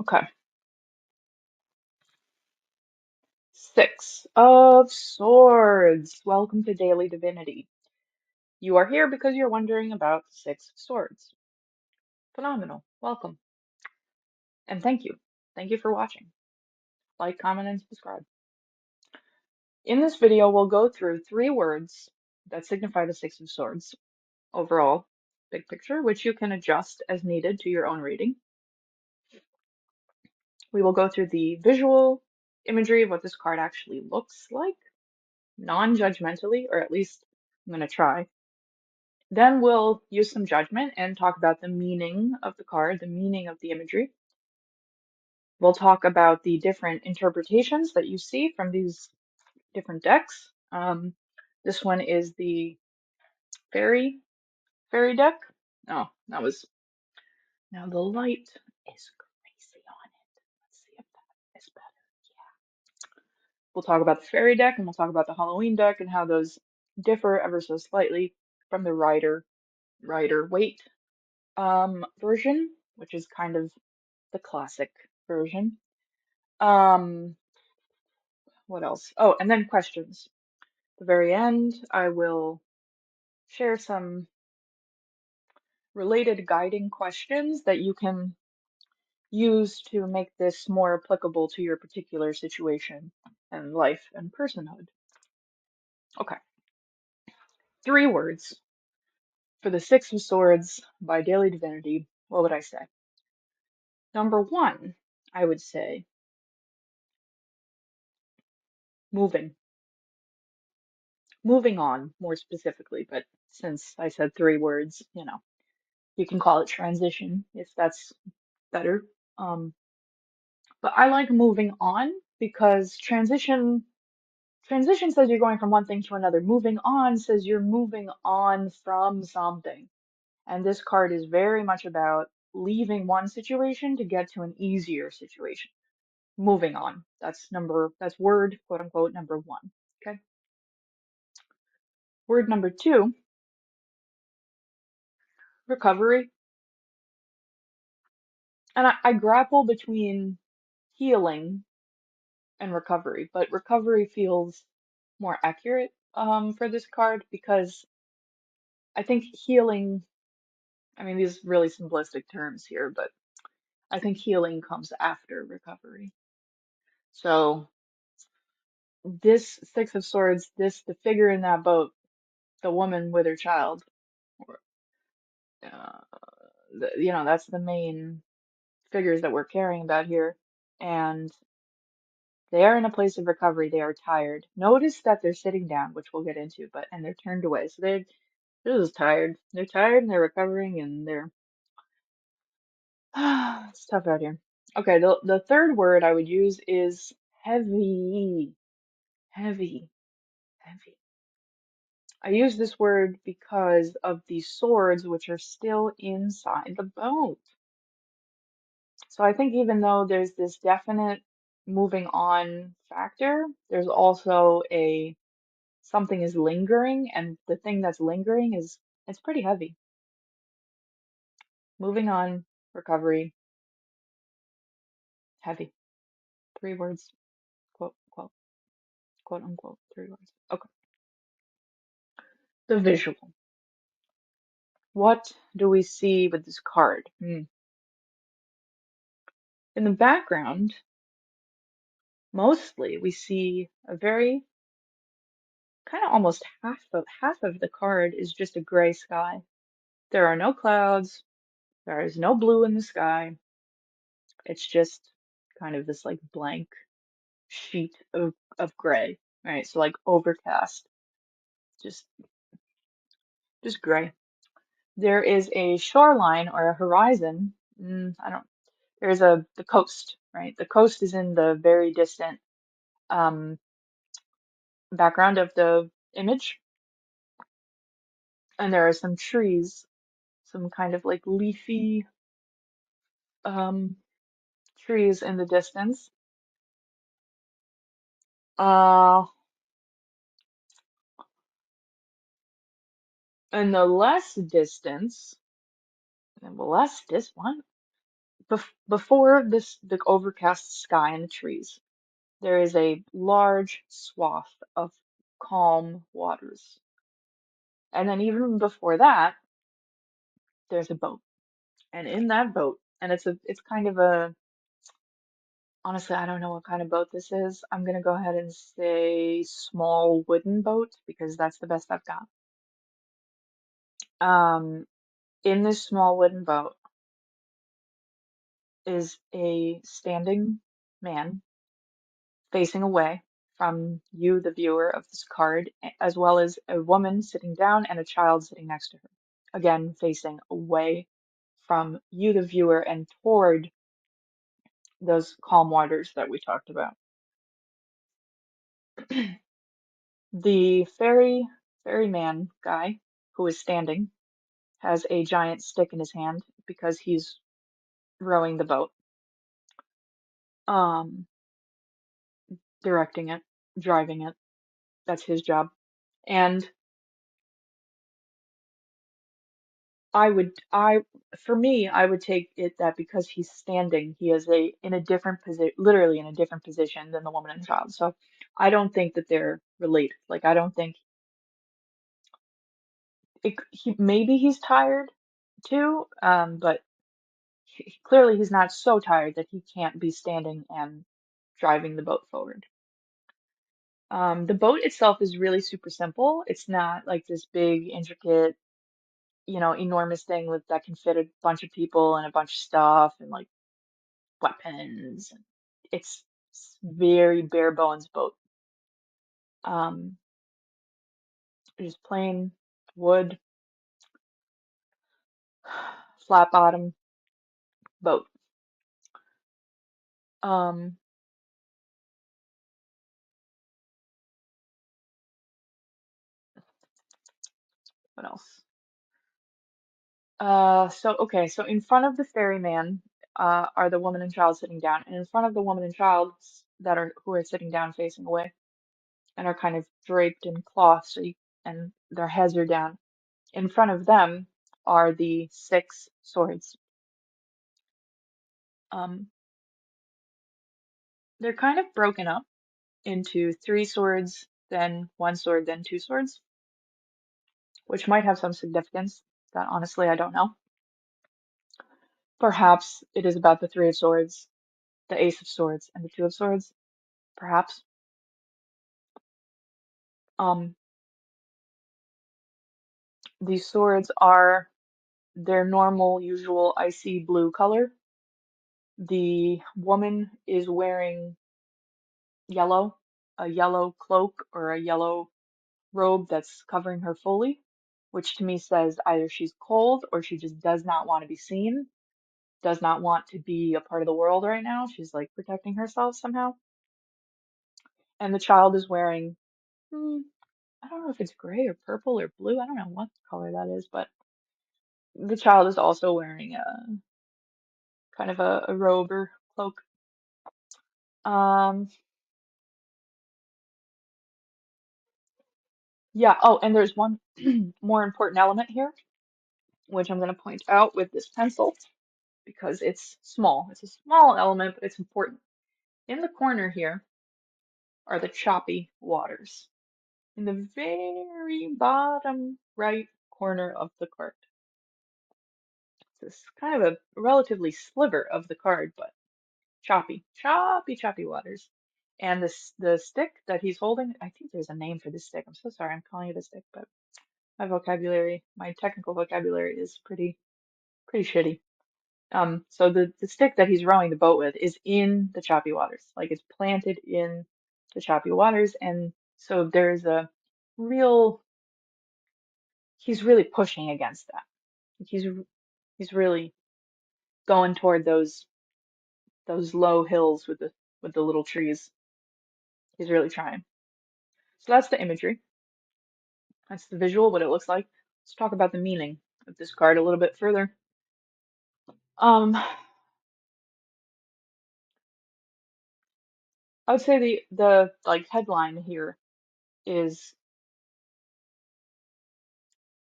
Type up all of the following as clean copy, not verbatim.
Okay. Six of Swords. Welcome to Daily Divinity. You are here because you're wondering about the Six of Swords. Phenomenal. Welcome. And thank you. Thank you for watching. Like, comment, and subscribe. In this video, we'll go through three words that signify the Six of Swords. Overall, big picture, which you can adjust as needed to your own reading. We will go through the visual imagery of what this card actually looks like, non-judgmentally, or at least I'm going to try. Then we'll use some judgment and talk about the meaning of the card, the meaning of the imagery. We'll talk about the different interpretations that you see from these different decks. This one is the fairy deck. Oh, that was, now the light is crazy on it. Let's see if that is better. Yeah. We'll talk about the fairy deck and we'll talk about the Halloween deck and how those differ ever so slightly from the Rider-Waite version, which is kind of the classic version. What else? Oh, and then questions. At the very end, I will share some related guiding questions that you can use to make this more applicable to your particular situation and life and personhood. Okay, three words for the Six of Swords by Daily Divinity. What would I say? Number one, I would say moving. Moving on, more specifically, but since I said three words, you can call it transition if that's better. But I like moving on because transition says you're going from one thing to another. Moving on says you're moving on from something. And this card is very much about leaving one situation to get to an easier situation. Moving on. That's word, quote unquote, number one. Okay. Word number two, recovery. And I grapple between healing and recovery, but recovery feels more accurate for this card because I think healing, I mean, these really simplistic terms here, but I think healing comes after recovery. So this Six of Swords, the figure in that boat, the woman with her child, or, uh, that's the main figures that we're caring about here. And they are in a place of recovery. They are tired. Notice that they're sitting down, which we'll get into, and they're turned away. So they're just tired. They're tired and they're recovering and they're it's tough out here. Okay, the third word I would use is heavy. Heavy. Heavy. I use this word because of the swords which are still inside the boat. So I think even though there's this definite moving on factor, there's also a something is lingering, and the thing that's lingering is it's pretty heavy. Moving on, recovery, heavy. Three words, quote, quote, quote unquote, three words. Okay. The visual. What do we see with this card? In the background, mostly we see a very kind of almost half of the card is just a gray sky. There are no clouds. There is no blue in the sky. It's just kind of this like blank sheet of gray, right? So like overcast, just gray. There is a shoreline or a horizon. I don't. There's the coast, right? The coast is in the very distant um, background of the image, and there are some trees, some kind of like leafy um, trees in the distance. Uh, and the less distance, and the less this one, Before this, the overcast sky and the trees, there is a large swath of calm waters. And then even before that, there's a boat. And in that boat, and it's kind of a, honestly, I don't know what kind of boat this is. I'm gonna go ahead and say small wooden boat because that's the best I've got. Um, in this small wooden boat is a standing man facing away from you, the viewer of this card, as well as a woman sitting down and a child sitting next to her. Again, facing away from you, the viewer, and toward those calm waters that we talked about. The ferryman guy who is standing has a giant stick in his hand because he's rowing the boat, um, directing it, driving it. That's his job. And I, for me, I would take it that because he's standing, he is in a different position, literally in a different position than the woman and child. So I don't think that they're related. Like, I don't think maybe he's tired too, but clearly he's not so tired that he can't be standing and driving the boat forward. The boat itself is really super simple. It's not like this big, intricate, enormous thing that can fit a bunch of people and a bunch of stuff and like weapons. It's very bare bones boat. Um, just plain wood, flat bottom boat. Um, what else? So in front of the ferryman, are the woman and child sitting down, and in front of the woman and child who are sitting down facing away and are kind of draped in cloth, and their heads are down. In front of them are the six swords. Um, they're kind of broken up into three swords, then one sword, then two swords, which might have some significance that honestly I don't know. Perhaps it is about the three of swords, the ace of swords, and the two of swords. Perhaps. Um, these swords are their normal, usual icy blue color. The woman is wearing yellow, a yellow cloak or a yellow robe that's covering her fully, which to me says either she's cold or she just does not want to be seen, does not want to be a part of the world right now. She's like protecting herself somehow. And the child is wearing, I don't know if it's gray or purple or blue. I don't know what color that is, but the child is also wearing a kind of a robe or cloak. Um, yeah. Oh, and there's one more important element here, which I'm going to point out with this pencil because it's small. It's a small element, but it's important. In the corner here are the choppy waters. In the very bottom right corner of the card. It's this kind of a relatively sliver of the card, but choppy, choppy, choppy waters. And the stick that he's holding, I think there's a name for this stick. I'm so sorry, I'm calling it a stick, but my technical vocabulary is pretty shitty. So the stick that he's rowing the boat with is in the choppy waters, like it's planted in the choppy waters, and so there's a real, he's really pushing against that. He's really going toward those low hills with the little trees. He's really trying. So that's the imagery. That's the visual, what it looks like. Let's talk about the meaning of this card a little bit further. I would say the like headline here is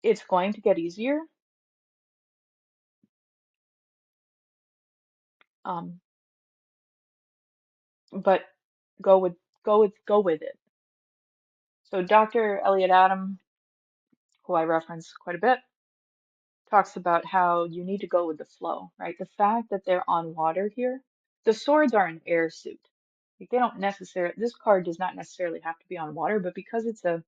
it's going to get easier. Um, but go with it. So Dr. Elliot Adam, who I reference quite a bit, talks about how you need to go with the flow, right? The fact that they're on water here, the swords are an air suit. Like they don't necessarily, this card does not necessarily have to be on water, but because it's kind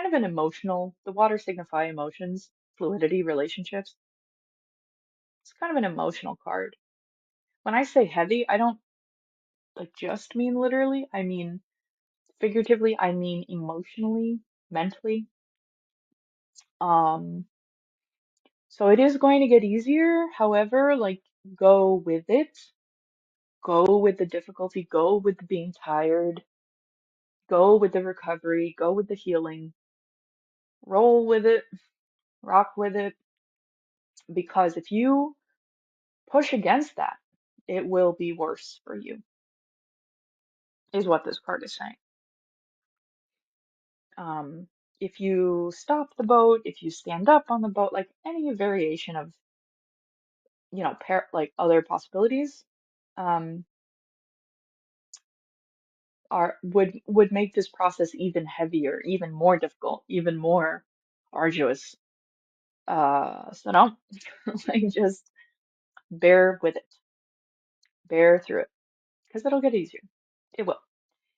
of an emotional, the water signify emotions, fluidity, relationships. It's kind of an emotional card. When I say heavy, I don't like just mean literally. I mean figuratively. I mean emotionally, mentally. Um, so it is going to get easier. However, like go with it. Go with the difficulty, go with the being tired, go with the recovery, go with the healing, roll with it, rock with it, because if you push against that, it will be worse for you, is what this card is saying. If you stop the boat, if you stand up on the boat, like any variation of, like other possibilities, um, would make this process even heavier, even more difficult, even more arduous. So don't like just bear with it, bear through it, because it'll get easier. It will.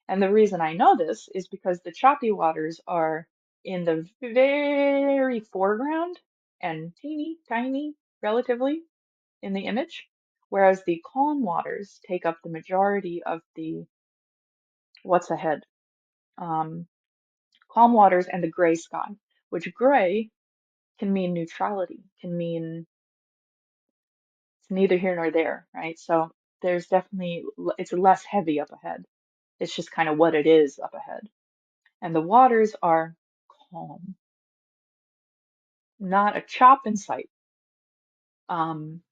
And the reason I know this is because the choppy waters are in the very foreground and teeny tiny, relatively, in the image, whereas the calm waters take up the majority of the what's ahead. Um, Calm waters and the gray sky, which gray can mean neutrality, can mean it's neither here nor there, right? So there's definitely, it's less heavy up ahead. It's just kind of what it is up ahead. And the waters are calm, not a chop in sight. Um,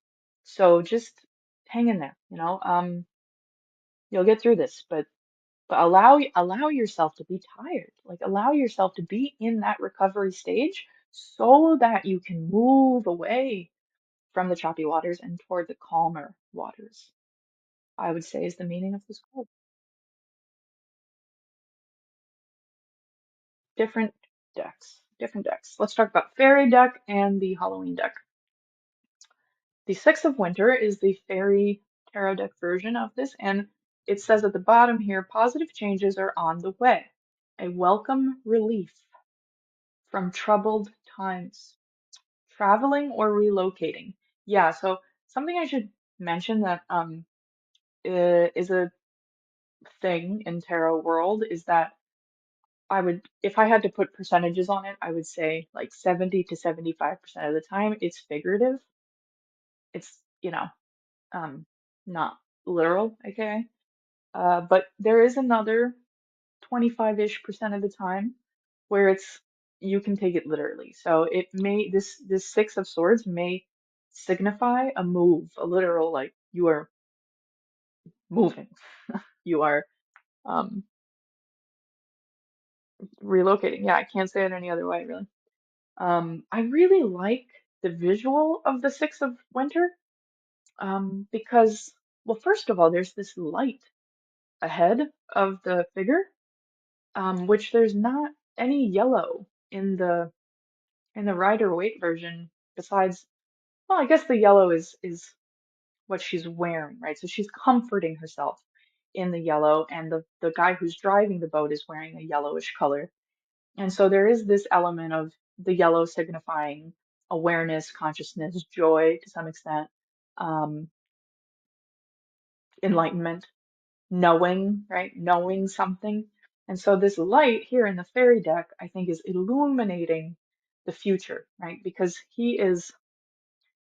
so just hang in there, you'll get through this, but allow yourself to be tired. Like allow yourself to be in that recovery stage so that you can move away from the choppy waters and toward the calmer waters, I would say is the meaning of this card. Different decks, different decks. Let's talk about Fairy deck and the Halloween deck. The Six of Winter is the Fairy Tarot deck version of this, and it says at the bottom here, positive changes are on the way. A welcome relief from troubled times. Traveling or relocating. Yeah, so something I should mention that is a thing in tarot world is that I would, if I had to put percentages on it, I would say like 70 to 75% of the time it's figurative. It's, um, not literal, okay? But there is another 25-ish percent of the time where it's you can take it literally. So it may this Six of Swords may signify a move, a literal like you are moving, you are um relocating. Yeah, I can't say it any other way, really. I really like the visual of the Six of Winter, because, well, first of all, there's this light ahead of the figure, which there's not any yellow in the Rider-Waite version besides, well, I guess the yellow is what she's wearing, right? So she's comforting herself in the yellow, and the guy who's driving the boat is wearing a yellowish color. And so there is this element of the yellow signifying awareness, consciousness, joy to some extent, um, enlightenment, knowing, right? Knowing something. And so this light here in the fairy deck, I think, is illuminating the future, right? Because he is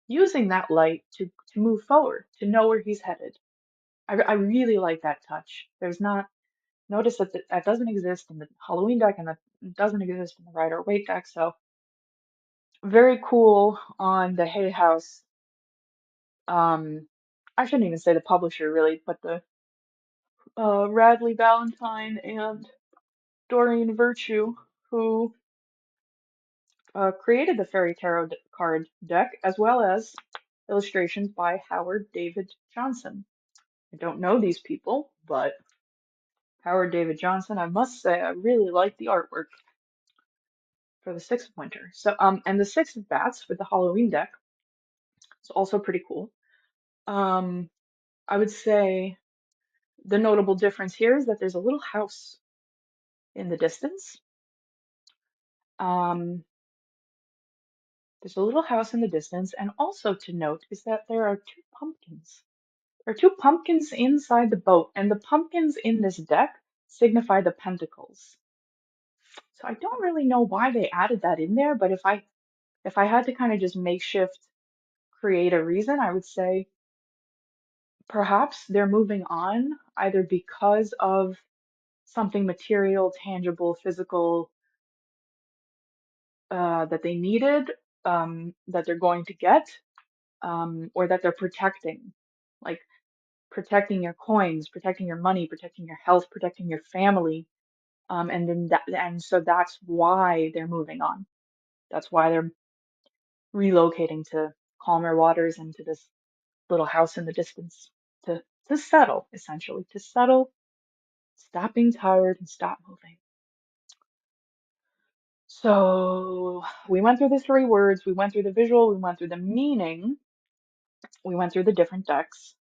using that light to move forward, to know where he's headed. I really like that touch. There's not, notice that that doesn't exist in the Halloween deck and that doesn't exist in the Rider-Waite deck. So very cool on the Hay House. I shouldn't even say the publisher really, but the Radley Valentine and Doreen Virtue, who created the Fairy Tarot card deck, as well as illustrations by Howard David Johnson. I don't know these people, but Howard David Johnson, I must say, I really like the artwork for the Six of Winter. So, and the Six of Bats with the Halloween deck is also pretty cool. Um, I would say the notable difference here is that there's a little house in the distance. Um, there's a little house in the distance, and also to note is that there are two pumpkins. There are two pumpkins inside the boat, and the pumpkins in this deck signify the pentacles. So I don't really know why they added that in there, but if I had to kind of just makeshift create a reason, I would say perhaps they're moving on either because of something material, tangible, physical that they needed, that they're going to get, or that they're protecting, like protecting your coins, protecting your money, protecting your health, protecting your family. And so that's why they're moving on. That's why they're relocating to calmer waters and to this little house in the distance to settle, essentially, to settle, stop being tired and stop moving. So we went through the three words, we went through the visual, we went through the meaning, we went through the different decks.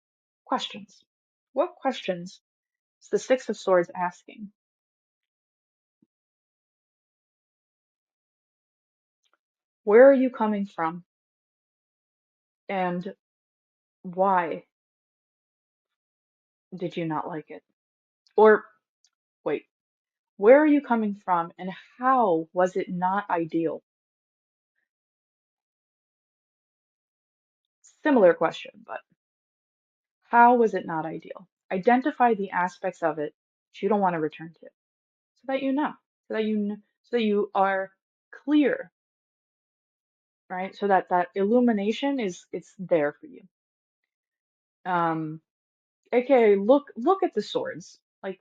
Questions. What questions is the Six of Swords asking? Where are you coming from? And why did you not like it? Or wait, where are you coming from and how was it not ideal? Similar question, but how was it not ideal? Identify the aspects of it that you don't want to return to so that you know, so that you are clear, right? So that that illumination is it's there for you. Um, aka look at the swords. Like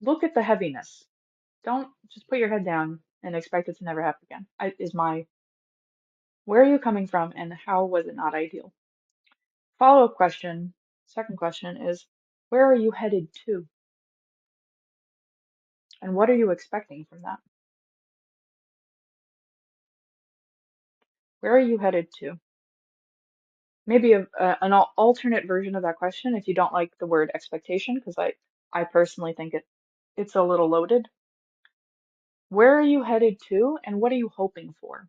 look at the heaviness. Don't just put your head down and expect it to never happen again. Is my where are you coming from and how was it not ideal? Follow-up question, second question is where are you headed to and what are you expecting from that? Where are you headed to? Maybe an alternate version of that question if you don't like the word expectation, because I personally think it's a little loaded. Where are you headed to and what are you hoping for?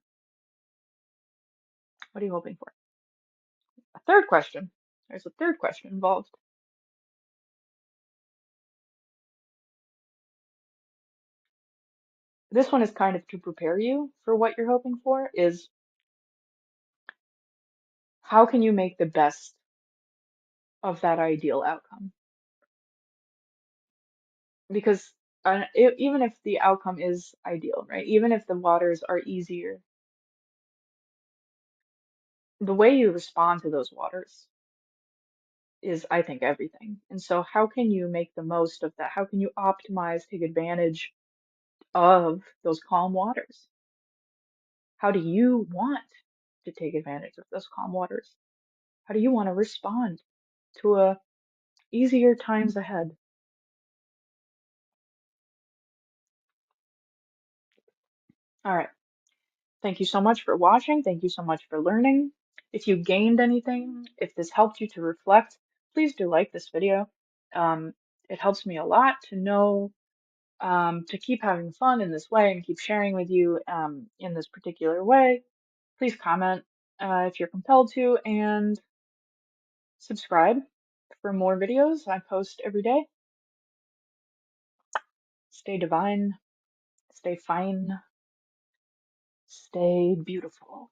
What are you hoping for? A third question. There's a third question involved. This one is kind of to prepare you for what you're hoping for is how can you make the best of that ideal outcome? Because even if the outcome is ideal, right? Even if the waters are easier, the way you respond to those waters is, I think, everything. And so, how can you make the most of that? How can you optimize, take advantage of those calm waters? How do you want to take advantage of those calm waters? How do you want to respond to easier times ahead? All right. Thank you so much for watching. Thank you so much for learning. If you gained anything, if this helped you to reflect, please do like this video. Um, it helps me a lot to know to keep having fun in this way and keep sharing with you in this particular way. Please comment if you're compelled to and subscribe for more videos I post every day. Stay divine, stay fine, stay beautiful.